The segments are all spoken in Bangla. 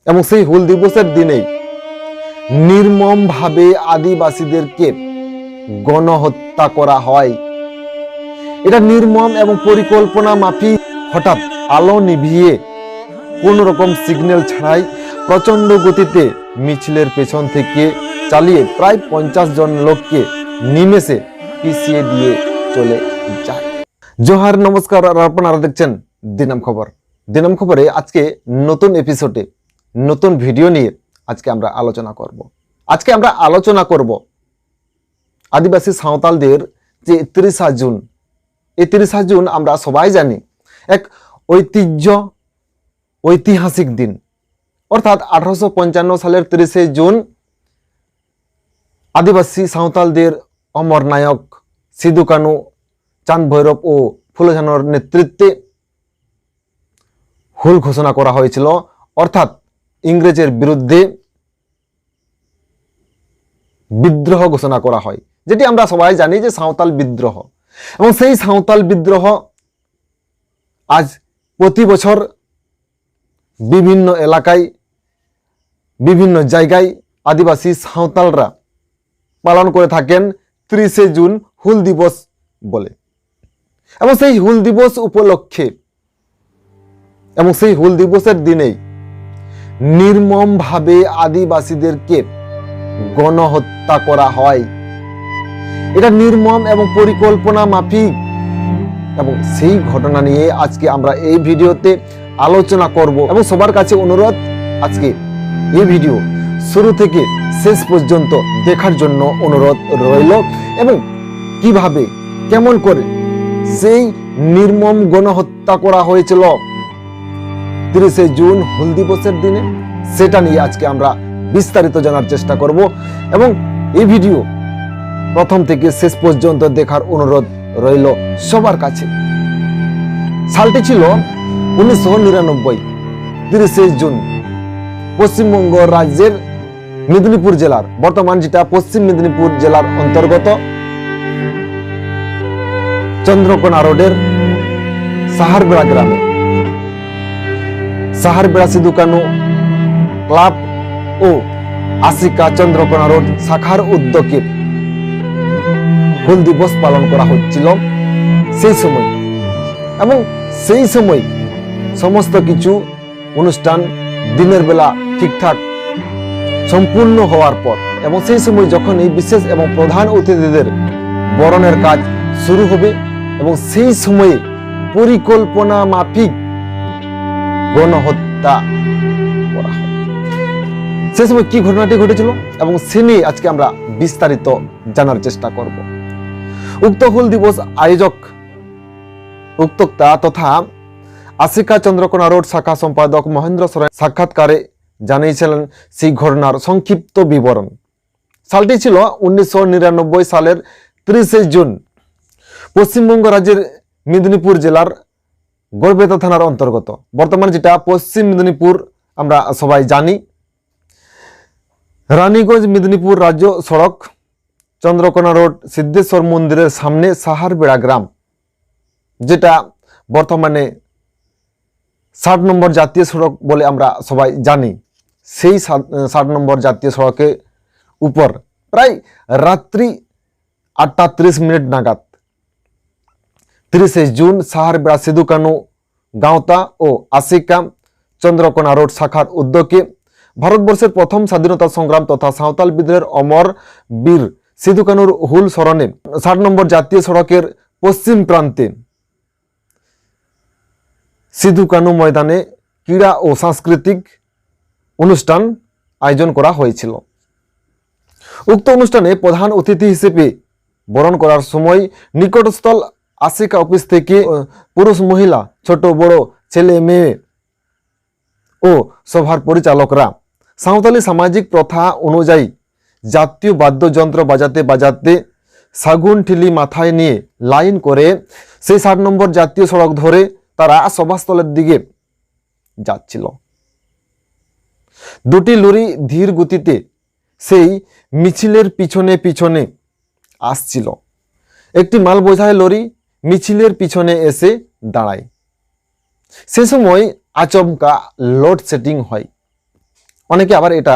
এবং সেই হুল দিবসের দিনেই নির্মমভাবে আদিবাসীদেরকে গণহত্যা করা হয়। এটা নির্মম এবং পরিকল্পনা মাফিক। হঠাৎ আলো নিভিয়ে কোন রকম সিগন্যাল ছাড়াই প্রচন্ড গতিতে মিছিলের পেছন থেকে চালিয়ে প্রায় 50 জন লোককে নিমেষে পিছিয়ে দিয়ে চলে যায়। জোহার, নমস্কার, আর আপনারা দেখছেন দিনাম খবর। দিনাম খবরে আজকে নতুন এপিসোডে নতুন ভিডিও নিয়ে আজকে আমরা আলোচনা করব আদিবাসী সাঁওতালদের যে 30 জুন, এই 30 জুন আমরা সবাই জানি এক ঐতিহাসিক দিন। অর্থাৎ 1855 সালের 30 জুন আদিবাসী সাঁওতালদের অমর নায়ক সিধু কানু, চাঁদ ভৈরব ও ফুলে ঝানোর নেতৃত্বে হুল ঘোষণা করা হয়েছিল। অর্থাৎ ইংরেজের বিরুদ্ধে বিদ্রোহ ঘোষণা করা হয়, যেটি আমরা সবাই জানি যে সাঁওতাল বিদ্রোহ। এবং সেই সাঁওতাল বিদ্রোহ আজ প্রতি বছর বিভিন্ন এলাকায়, বিভিন্ন জায়গায় আদিবাসী সাঁওতালরা পালন করে থাকেন 30 জুন হুল দিবস বলে। এবং সেই হুল দিবস উপলক্ষে এবং সেই হুল দিবসের দিনেই নির্মমভাবে আদিবাসীদেরকে গণহত্যা করা হয়। এটা নির্মম এবং পরিকল্পনা মাফিক। এবং সেই ঘটনা নিয়ে আজকে আমরা এই ভিডিওতে আলোচনা করব। এবং সবার কাছে অনুরোধ, আজকে এই ভিডিও শুরু থেকে শেষ পর্যন্ত দেখার জন্য অনুরোধ রইল। এবং কিভাবে, কেমন করে সেই নির্মম গণহত্যা করা হয়েছিল 30 জুন হুল দিবসের দিনে, সেটা নিয়ে আজকে আমরা বিস্তারিত জানার চেষ্টা করব। এবং এই ভিডিও প্রথম থেকে শেষ পর্যন্ত দেখার অনুরোধ রইল সবার কাছে। সালটি ছিল 1999। 30 জুন পশ্চিমবঙ্গ রাজ্যের মেদিনীপুর জেলার, বর্তমান যেটা পশ্চিম মেদিনীপুর জেলার অন্তর্গত, চন্দ্রকোনা রোডের সাহারবেড়া গ্রামে সাহারবেড়া সিধু কানু ক্লাব ও আশিকা চন্দ্রকোনা রোড শাখার উদ্যোগে হুল দিবস পালন করা হচ্ছিল সেই সময়। এবং সেই সময় সমস্ত কিছু অনুষ্ঠান দিনের বেলা ঠিকঠাক সম্পূর্ণ হওয়ার পর, এবং সেই সময় যখন এই বিশেষ এবং প্রধান অতিথিদের বরণের কাজ শুরু হবে, এবং সেই সময়ে পরিকল্পনা মাফিক গণহত্যা করা হয়। সেই সময় কি ঘটনাটি ঘটেছিল এবং সে নিয়ে আজকে আমরা বিস্তারিত জানার চেষ্টা করব। উক্ত হুল দিবস আয়োজক উদ্যোক্তা তথা আশিকা চন্দ্রকোনা রোড শাখা সম্পাদক মহেন্দ্র সরেন সাক্ষাৎকারে জানিয়েছিলেন সেই ঘটনার সংক্ষিপ্ত বিবরণ। সালটি ছিল 1999 সালের 30 জুন। পশ্চিমবঙ্গ রাজ্যের মেদিনীপুর জেলার গড়বেতা থানার অন্তর্গত, বর্তমান যেটা পশ্চিম মেদিনীপুর আমরা সবাই জানি। রানীগঞ্জ মেদিনীপুর রাজ্য সড়ক, চন্দ্রকোনা রোড সিদ্ধেশ্বর মন্দিরের সামনে সাহারবেড়া গ্রাম, যেটা বর্তমানে 60 নম্বর জাতীয় সড়ক বলে আমরা সবাই জানি। সেই 60 নম্বর জাতীয় সড়কের উপর প্রায় রাত্রি 8:30 নাগাদ 30 জুন সাহারবেড়া সিধু কানু গাঁওতা ও আশিকা চন্দ্রকোনা রোড শাখার উদ্যোগে ভারতবর্ষের প্রথম স্বাধীনতা সংগ্রাম তথা সাঁওতাল বিদ্রোহের অমর বীর সিধু কানুর হুল স্মরণে 60 নম্বর জাতীয় সড়কের পশ্চিম প্রান্তে সিধু কানু ময়দানে ক্রীড়া ও সাংস্কৃতিক অনুষ্ঠান আয়োজন করা হয়েছিল। উক্ত অনুষ্ঠানে প্রধান অতিথি হিসেবে বরণ করার সময় নিকটস্থল আশিকা অফিস থেকে পুরুষ, মহিলা, ছোট বড়, ছেলে মেয়ে ও সভার পরিচালকরা সাঁওতালি সামাজিক প্রথা অনুযায়ী জাতীয় বাদ্যযন্ত্র বাজাতে বাজাতে সাগুন ঠিলি মাথায় নিয়ে লাইন করে সেই 60 নম্বর জাতীয় সড়ক ধরে তারা সভাস্থলের দিকে যাচ্ছিল। দুটি লরি ধীর গতিতে সেই মিছিলের পিছনে পিছনে আসছিল। একটি মাল বোঝাই লরি মিছিলের পিছনে এসে দাঁড়ায়। সে সময় আচমকা লোডশেডিং হয়। অনেকে আবার এটা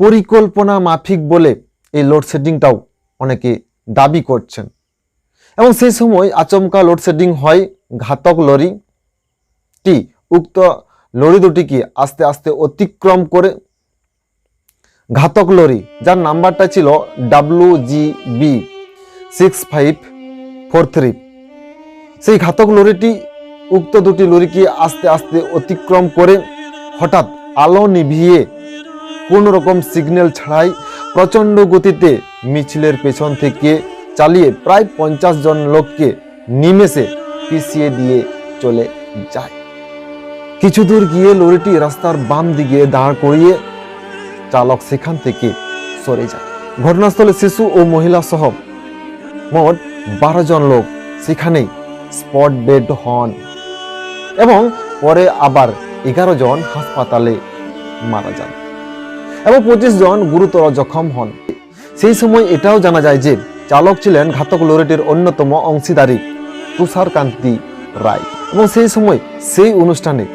পরিকল্পনা মাফিক বলে এই লোডশেডিংটাও অনেকে দাবি করছেন। এবং সেই সময় আচমকা লোডশেডিং হয় ঘাতক লরিটি উক্ত লরি দুটিকে আস্তে আস্তে অতিক্রম করে ঘাতক লরি যার নাম্বারটা ছিল WGB6543, সেই ঘাতক লরিটি উক্ত দুটি লরিকে আস্তে আস্তে অতিক্রম করে হঠাৎ আলো নিভিয়ে কোন রকম সিগন্যাল ছাড়াই প্রচন্ড গতিতে মিছিলের পেছন থেকে চালিয়ে প্রায় 50 জন লোককে নিমেষে পিছিয়ে দিয়ে চলে যায়। কিছু দূর গিয়ে লরিটি রাস্তার বাম দিকে দাঁড় করিয়ে চালক সেখান থেকে সরে যায়। ঘটনাস্থলে শিশু ও মহিলা সহ মোট 12 জন লোক সেখানেই স্পট ডেড হন এবং পরে আবার 11 জন হাসপাতালে মারা যান এবং 25 জন গুরুতর জখম হন। সেই সময় এটাও জানা যায় যে চালক ছিলেন ঘাতক লরিটির অন্যতম অংশীদারী তুষারকান্তি রায় এবং সেই সময় সেই অনুষ্ঠানে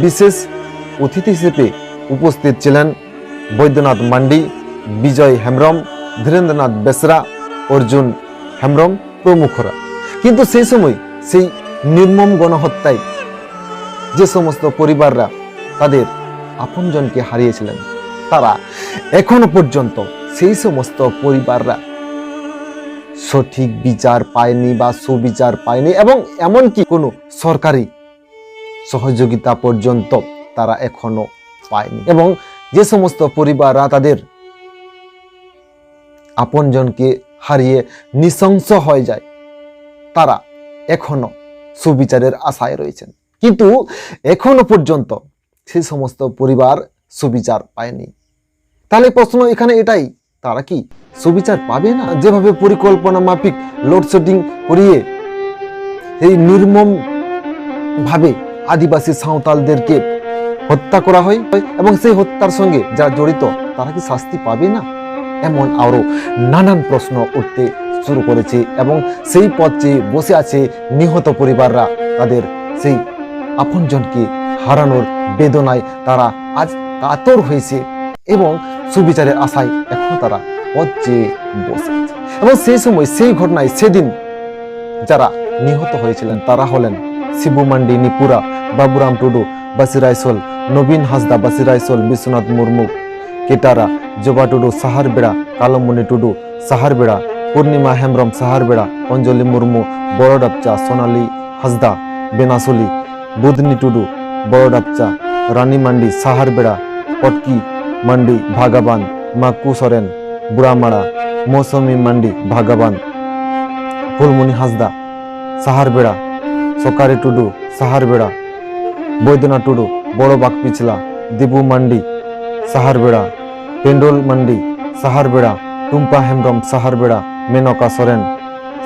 বিশেষ অতিথি হিসেবে উপস্থিত ছিলেন বৈদ্যনাথ মান্ডি, বিজয় হেমব্রম, ধীরেন্দ্রনাথ বেসরা, অর্জুন হেমব্রম প্রমুখরা। কিন্তু সেই সময় সেই নির্মম গণহত্যায় যে সমস্ত পরিবাররা তাদের আপনজনকে হারিয়েছিলেন তারা এখনো পর্যন্ত সেই সমস্ত পরিবাররা সঠিক বিচার পায়নি বা সুবিচার পায়নি এবং এমনকি কোনো সরকারি সহযোগিতা পর্যন্ত তারা এখনো পায়নি। এবং যে সমস্ত পরিবাররা তাদের আপনজনকে হারিয়ে নৃশংস হয়ে যায় তারা এখনো সুবিচারের আশায় রয়েছেন, কিন্তু এখনো পর্যন্ত সেই সমস্ত পরিবার সুবিচার পায়নি। তাহলে প্রশ্ন এখানে এটাই, তারা কি সুবিচার পাবে না? যেভাবে পরিকল্পনা মাফিক লোডশেডিং করিয়ে এই নির্মম ভাবে আদিবাসী সাঁওতালদেরকে হত্যা করা হয় এবং সেই হত্যার সঙ্গে যারা জড়িত তারা কি শাস্তি পাবে না? এমন আরো নানান প্রশ্ন উঠতে শুরু করেছে এবং সেই পথ চেয়ে বসে আছে নিহত পরিবাররা। তাদের সেই আপনজনকে হারানোর বেদনায় তারা আজ কাতর হয়েছে এবং সুবিচারের আশায় এখন তারা পথ চেয়ে বসে আছে। এবং সেই সময় সেই ঘটনায় সেদিন যারা নিহত হয়েছিলেন তারা হলেন শিবু মান্ডি নিপুরা, বাবুরাম টুডু বাসিরাইসল, নবীন হাসদা বাসিরাইসল, বিশ্বনাথ মুর্মু কেটারা, জবা টুডু সাহারবেড়া, কালমণি টুডু সাহারবেড়া, পূর্ণিমা হেমব্রম সাহারবেড়া, অঞ্জলি মুর্মু বড়ডাপচা, সোনালী হাসদা বেনাসুলি, বুধনি টুডু বড়ডাপচা, রানী মান্ডি সাহারবেড়া, পটকি মান্ডি ভাগাবান, মাকু সরেন বুড়ামারা, মৌসুমী মান্ডি ভাগাবান, ফুলমণি হাসদা সাহারবেড়া, সকারি টুডু সাহারবেড়া, বৈদ্যনাথ টুডু বড় বাগপিছলা, দেবু মান্ডি সাহারবেড়া, পেন্ডল মান্ডি সাহারবেড়া, টুম্পা হেমব্রম সাহারবেড়া, মেনকা সরেন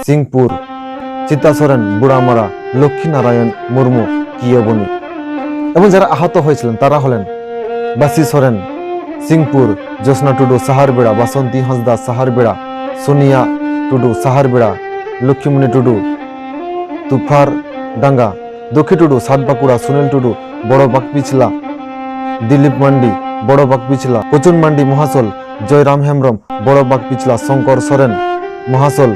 সিংপুর, চিতা সরেন বুড়ামারা, লক্ষ্মীনারায়ণ মুর্মু কিয়বনি। এবং যারা আহত হয়েছিলেন তারা হলেন বাসি সরেন সিংপুর, জ্যোৎস্না টুডু সাহারবেড়া, বাসন্তী হাসদা সাহারবেড়া, সোনিয়া টুডু সাহারবেড়া, লক্ষ্মীমণি টুডু তুফার ডাঙ্গা, দক্ষী টুডু সাতবাঁকুড়া, সুনীল টুডু বড় বাগপিছলা, দিলীপ মান্ডি বড় বাগপিছলা, কচুন মান্ডি মহাসল, জয়রাম হেমব্রম বড় বাগপিছলা, শঙ্কর সরেন মহাসল,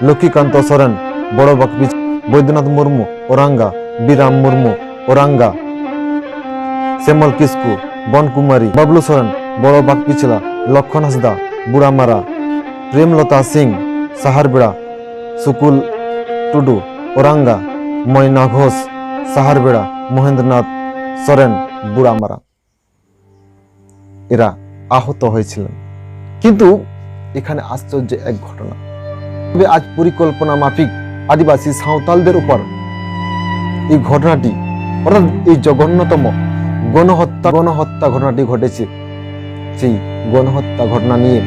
লক্ষ্মীকান্ত সরেন বড় বাগপিছ, বৈদ্যনাথ মুর্মু ওরাঙ্গা, বিরাম মুর্মু ওরাঙ্গা, শ্যামল কিস্কু বনকুমারী, বাবলু সরেন বড় বাগপিছলা, লক্ষণ হাসদা বুড়ামারা, প্রেমলতা সিং সাহারবেড়া, সুকুল টুডু ওরাঙ্গা, ময়না ঘোষ সাহারবেড়া, মহেন্দ্রনাথ সরেন বুড়ামারা। এরা আহত হয়েছিলেন। কিন্তু এখানে আশ্চর্য এক ঘটনা, আজ পরিকল্পনা মাফিক আদিবাসী সাঁওতালদের উপর এই ঘটনাটি অর্থাৎ এই জঘন্যতম গণহত্যা ঘটনাটি ঘটেছে। সেই গণহত্যা ঘটনা নিয়ে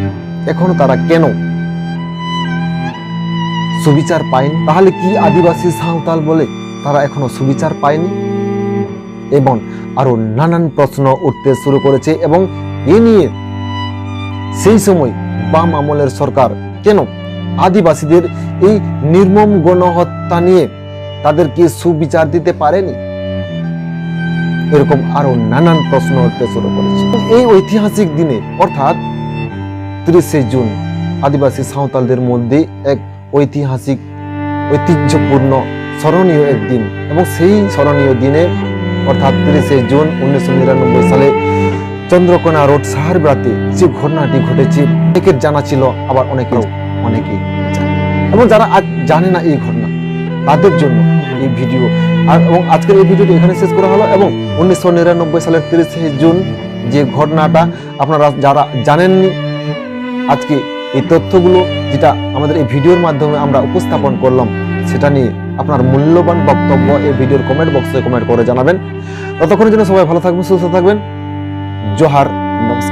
এখনো তারা কেন সুবিচার পায়নি? তাহলে কি আদিবাসী সাঁওতাল বলে তারা এখনো সুবিচার পায়নি? এবং আরো নানান প্রশ্ন উঠতে শুরু করেছে এবং এ নিয়ে সেই সময় বাম আমলের সরকার কেন আদিবাসীদের এই নির্মম গণহত্যা নিয়ে তাদেরকে সুবিচার দিতে পারেনি? এরকম আরো নানান প্রশ্ন উঠতে শুরু করেছে। এই ঐতিহাসিক দিনে অর্থাৎ 30শে জুন আদিবাসী সাঁওতালদের মধ্যে এক ঐতিহাসিক, ঐতিহ্যপূর্ণ, স্মরণীয় একদিন। এবং সেই স্মরণীয় দিনে অর্থাৎ 30শে জুন 1999 সালে চন্দ্রকোনা রোড সাহারবেড়াতে যে ঘটনাটি ঘটেছে, অনেকের জানা ছিল, আবার অনেকেই জানে। এবং যারা আজ জানে না এই ঘটনা, তাদের জন্য এই ভিডিও। এবং আজকের এই ভিডিওটি এখানে শেষ করা হলো। এবং 1999 সালের 30শে জুন যে ঘটনাটা আপনারা যারা জানেননি, আজকে এই তথ্যগুলো যেটা আমাদের এই ভিডিওর মাধ্যমে আমরা উপস্থাপন করলাম, সেটা নিয়ে আপনার মূল্যবান বক্তব্য এই ভিডিওর কমেন্ট বক্সে কমেন্ট করে জানাবেন। ততক্ষণের জন্য সবাই ভালো থাকবেন, সুস্থ থাকবেন। জোহার, নমস্কার।